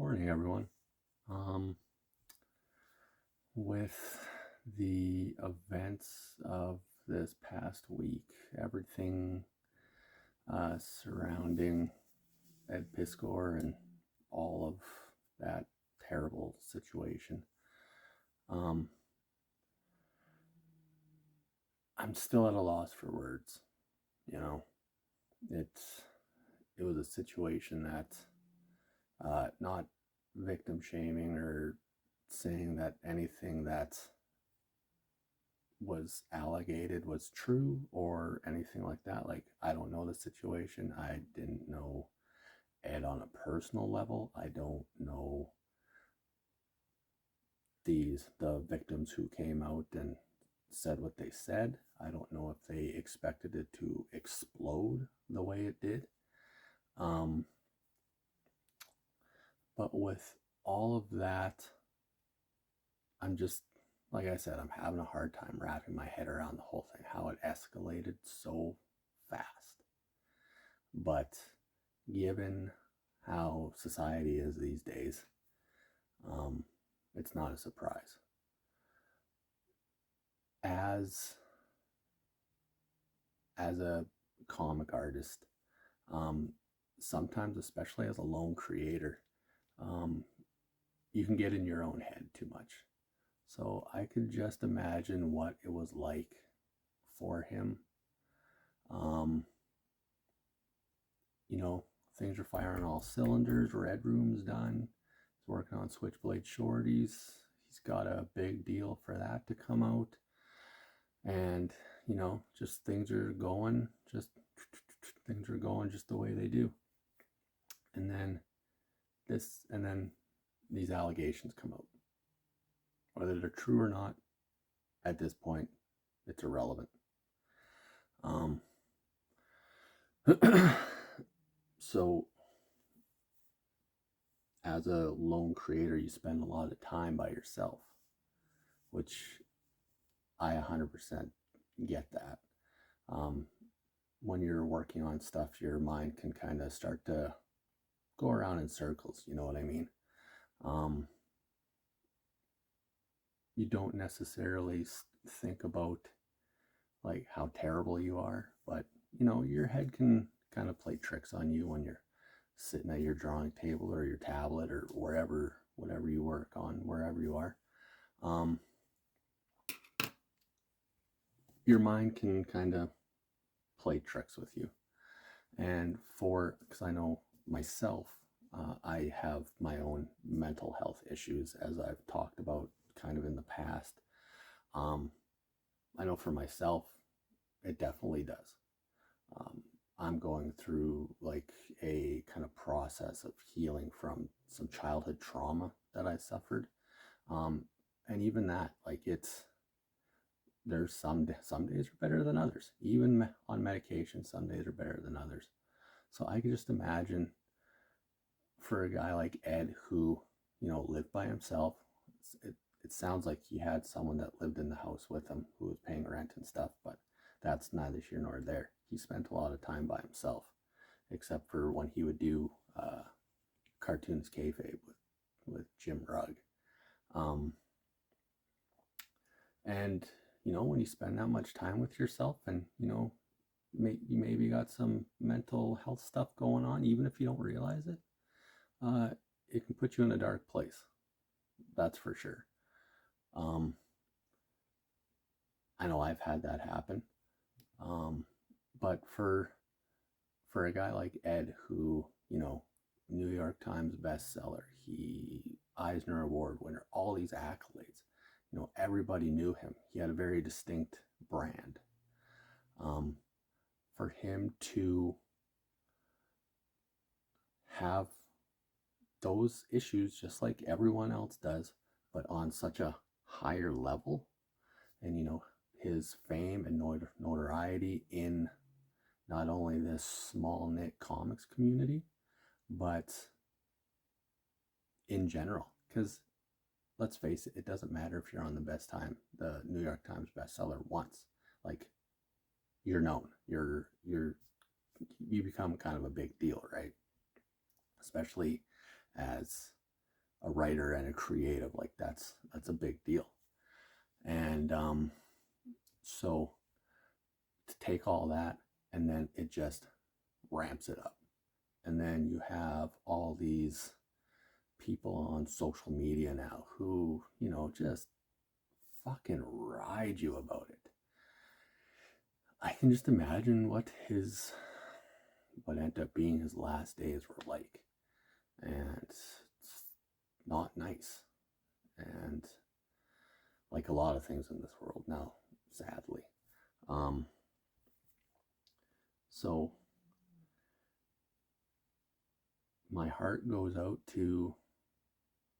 morning, everyone. Um, with the events of this past week, everything surrounding Ed Piskor and all of that terrible situation, um, I'm still at a loss for words. You know, it's it was a situation that not victim shaming or saying that anything that was alleged was true or anything like that. Like, I don't know the situation. I didn't know Ed on a personal level. I don't know the victims who came out and said what they said. I don't know if they expected it to explode the way it did. But with all of that, I'm just, like I said, I'm having a hard time wrapping my head around the whole thing, how it escalated so fast. But given how society is these days, it's not a surprise. As a comic artist, sometimes, especially as a lone creator, you can get in your own head too much. So I could just imagine what it was like for him. You know, things are firing all cylinders. Red Room's done. He's working on Switchblade Shorties. He's got a big deal for that to come out. And, just things are going just the way they do. And then these allegations come out. Whether they're true or not, at this point, it's irrelevant. So, as a lone creator, you spend a lot of time by yourself, which I 100% get that. When you're working on stuff, your mind can kind of start to go around in circles, you know what I mean? You don't necessarily think about like how terrible you are, but your head can kind of play tricks on you when you're sitting at your drawing table or your tablet or whatever you work on, wherever you are. Your mind can kind of play tricks with you. And because I know myself, I have my own mental health issues, as I've talked about kind of in the past. I know for myself, it definitely does. I'm going through like a kind of process of healing from some childhood trauma that I suffered. And even that, like there's some days are better than others. Even on medication, some days are better than others. So I can just imagine for a guy like Ed who, lived by himself, it sounds like he had someone that lived in the house with him who was paying rent and stuff, but that's neither here nor there. He spent a lot of time by himself, except for when he would do cartoons kayfabe with Jim Rugg. And, when you spend that much time with yourself and, you maybe got some mental health stuff going on, even if you don't realize it, it can put you in a dark place. That's for sure. I know I've had that happen. But for a guy like Ed, who, New York Times bestseller, he Eisner Award winner, all these accolades, everybody knew him. He had a very distinct brand. For him to have those issues just like everyone else does, but on such a higher level, and his fame and notoriety in not only this small knit comics community, but in general, because let's face it, it doesn't matter if you're on the New York Times bestseller once. Like, you're known, you become kind of a big deal, right? Especially as a writer and a creative, like that's a big deal. And so to take all that, and then it just ramps it up. And then you have all these people on social media now who, just fucking ride you about it. I can just imagine what ended up being his last days were like. And it's not nice. And like a lot of things in this world now, sadly. So my heart goes out to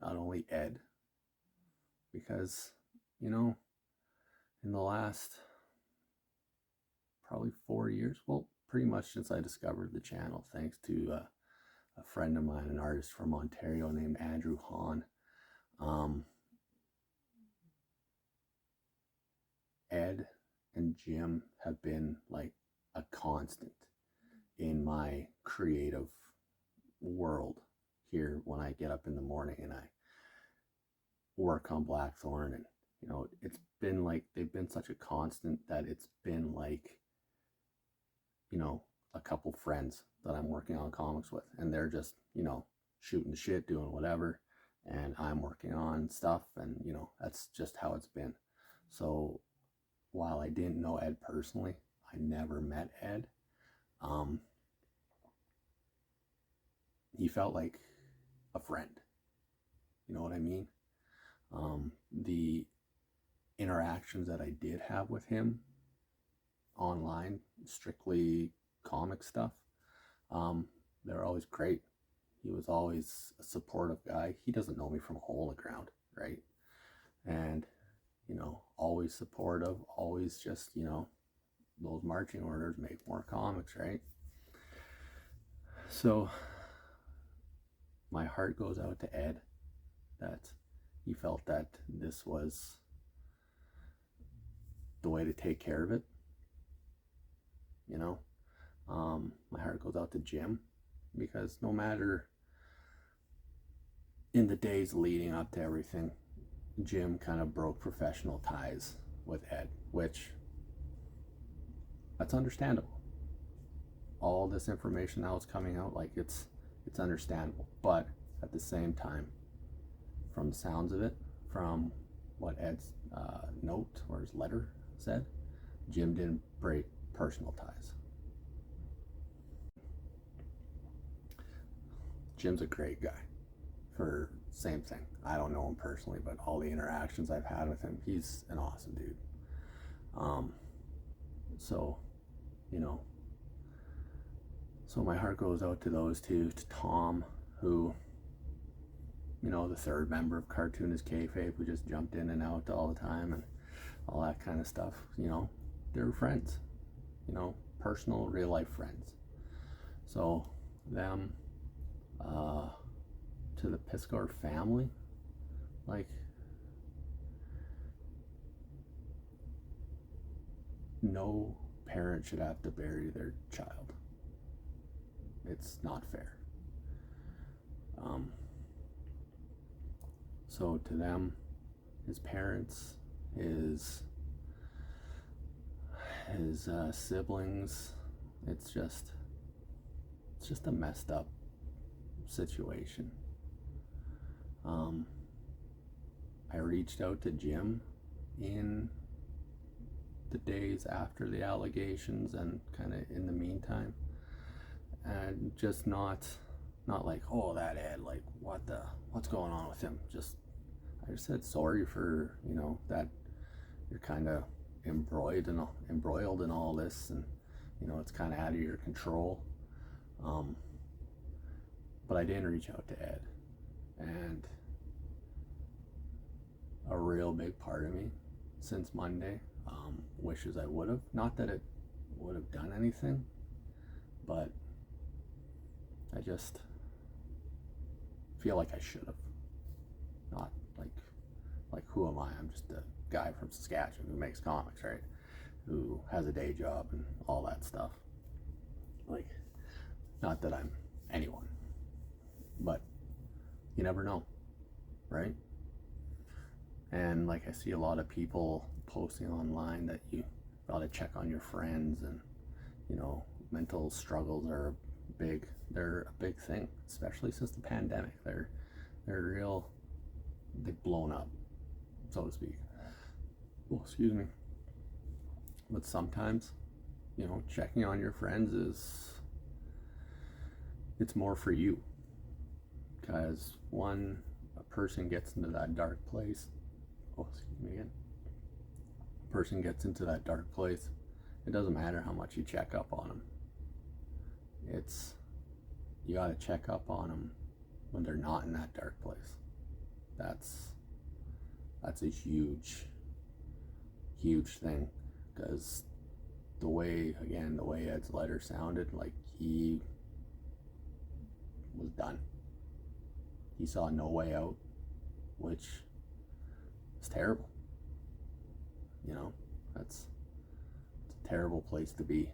not only Ed, because, in the last probably 4 years, well, pretty much since I discovered the channel, thanks to a friend of mine, an artist from Ontario named Andrew Hahn. Ed and Jim have been like a constant in my creative world here when I get up in the morning and I work on Blackthorn. And it's been like they've been such a constant that it's been like a couple friends that I'm working on comics with, and they're just shooting the shit, doing whatever, and I'm working on stuff, and that's just how it's been. So while I didn't know Ed personally, I never met Ed. He felt like a friend. You know what I mean? The interactions that I did have with him online, strictly comic stuff, they were always great. He was always a supportive guy. He doesn't know me from a hole in the ground, right? And always supportive, always just those marching orders, make more comics, right? So my heart goes out to Ed, that he felt that this was the way to take care of it. My heart goes out to Jim, because no matter in the days leading up to everything, Jim kind of broke professional ties with Ed, which that's understandable. All this information that was coming out, like it's understandable, but at the same time, from the sounds of it, from what Ed's note or his letter said, Jim didn't break personal ties. Jim's a great guy. For same thing, I don't know him personally, but all the interactions I've had with him, he's an awesome dude. So my heart goes out to those two, to Tom, who, the third member of Cartoonist Kayfabe, who just jumped in and out all the time and all that kind of stuff. They're friends, personal, real life friends. So them, to the Piskor family, like, no parent should have to bury their child. It's not fair. So to them, his parents, his siblings, it's just a messed up situation. I reached out to Jim in the days after the allegations and kind of in the meantime, and just not like, oh, that Ed, like what's going on with him. I just said sorry for that you're kind of embroiled in all this, and it's kind of out of your control. But I didn't reach out to Ed, and a real big part of me since Monday wishes I would have. Not that it would have done anything, but I just feel like I should have. Not like who am I? I'm just a guy from Saskatchewan who makes comics, right? Who has a day job and all that stuff. Like, not that I'm anyone, but you never know. right? And like I see a lot of people posting online that you gotta check on your friends, and mental struggles are they're a big thing, especially since the pandemic. They've blown up, so to speak. Oh, excuse me. But sometimes, checking on your friends it's more for you, because a person gets into that dark place. Oh, excuse me again. A person gets into that dark place. It doesn't matter how much you check up on them. You got to check up on them when they're not in that dark place. That's a huge thing, because the way Ed's letter sounded, like he was done. He saw no way out, which is terrible. It's a terrible place to be.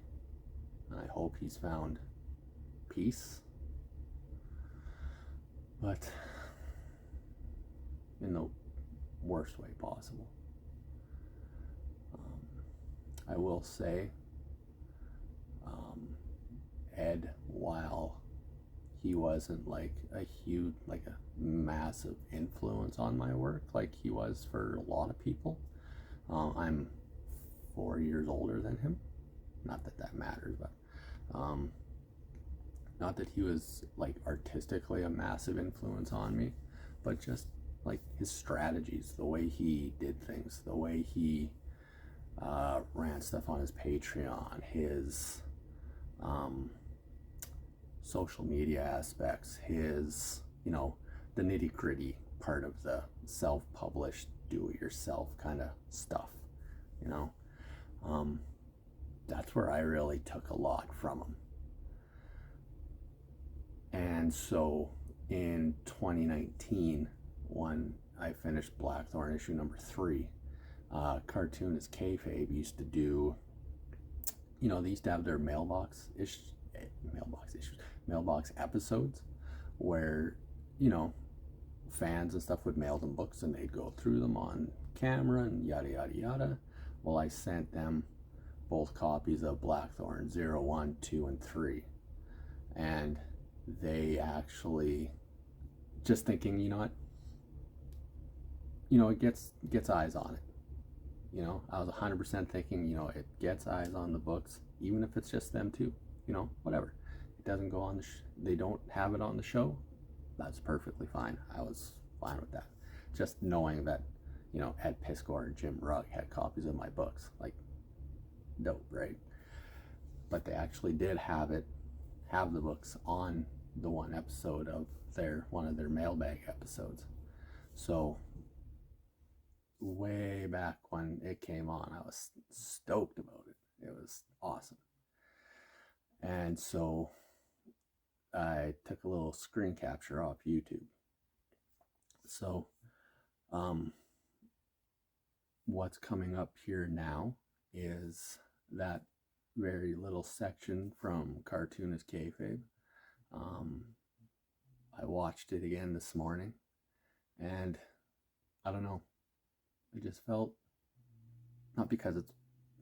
And I hope he's found peace, but in the worst way possible. I will say, Ed, while he wasn't like a massive influence on my work like he was for a lot of people, I'm 4 years older than him. Not that that matters, but not that he was like artistically a massive influence on me, but just like his strategies, the way he did things, the way he ran stuff on his Patreon, his social media aspects, his, the nitty gritty part of the self-published, do-it-yourself kind of stuff, that's where I really took a lot from him. And so in 2019, when I finished Blackthorn issue number 3, Cartoonist Kayfabe used to do, they used to have their mailbox episodes where, fans and stuff would mail them books and they'd go through them on camera and yada yada yada. Well, I sent them both copies of Blackthorn 0, 1, 2, and 3, and they actually, just thinking, it gets eyes on it. I was 100% thinking, it gets eyes on the books, even if it's just them two, whatever. It doesn't go on they don't have it on the show. That's perfectly fine. I was fine with that. Just knowing that, Ed Piskor and Jim Rugg had copies of my books, like, dope, right? But they actually did have the books on the one episode of one of their mailbag episodes. So way back when it came on, I was stoked about it. It was awesome. And so I took a little screen capture off YouTube. So what's coming up here now is that very little section from Cartoonist Kayfabe. I watched it again this morning, and I don't know, I just felt, not because it's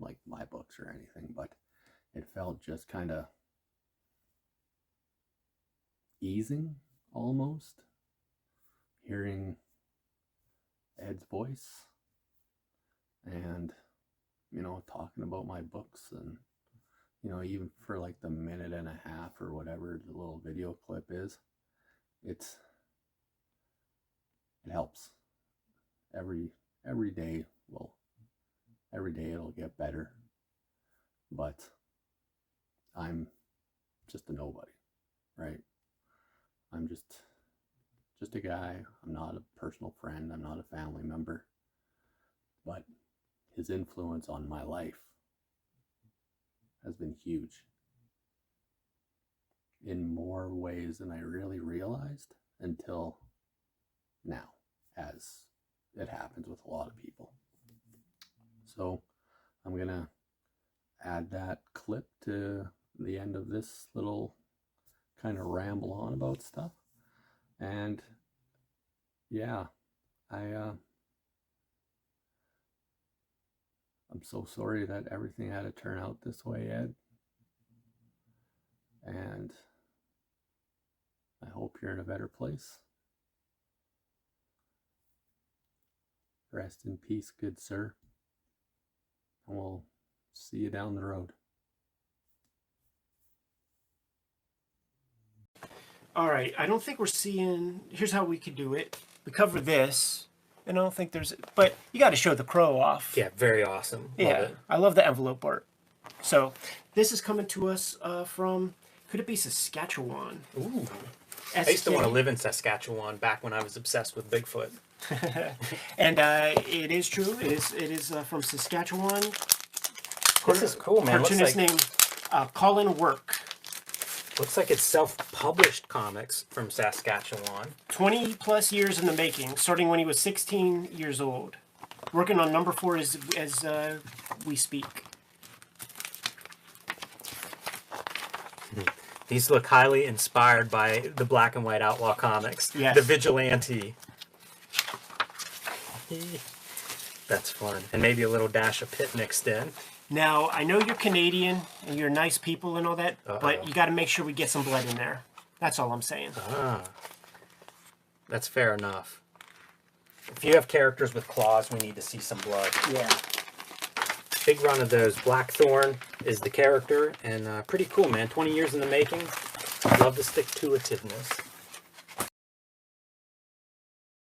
like my books or anything, but it felt just kind of easing, almost, hearing Ed's voice and, talking about my books, and, even for like the minute and a half or whatever the little video clip is, it helps. Every day it'll get better, but I'm just a nobody, right? I'm just a guy. I'm not a personal friend. I'm not a family member, but his influence on my life has been huge in more ways than I really realized until now, as it happens with a lot of people. So I'm going to add that clip to the end of this little kind of ramble on about stuff. And yeah, I'm so sorry that everything had to turn out this way, Ed. And I hope you're in a better place. Rest in peace, good sir. And we'll see you down the road. All right, I don't think we're seeing... Here's how we could do it. We cover this, and I don't think there's... But you got to show the crow off. Yeah, very awesome. Yeah, Love it. I love the envelope art. So this is coming to us from... Could it be Saskatchewan? Ooh. I used to want to live in Saskatchewan back when I was obsessed with Bigfoot. And it is true. It is from Saskatchewan. This is cool, man. Cartoonist name Colin Work. Looks like it's self-published comics from Saskatchewan. 20 plus years in the making, starting when he was 16 years old. Working on number 4 as we speak. These look highly inspired by the Black and White Outlaw comics. Yes. The Vigilante. That's fun. And maybe a little dash of Pitt mixed in. Now, I know you're Canadian and you're nice people and all that, but you got to make sure we get some blood in there. That's all I'm saying. That's fair enough. If you have characters with claws, we need to see some blood. Yeah. Big run of those. Blackthorn is the character, and pretty cool, man. 20 years in the making. Love the stick-to-itiveness.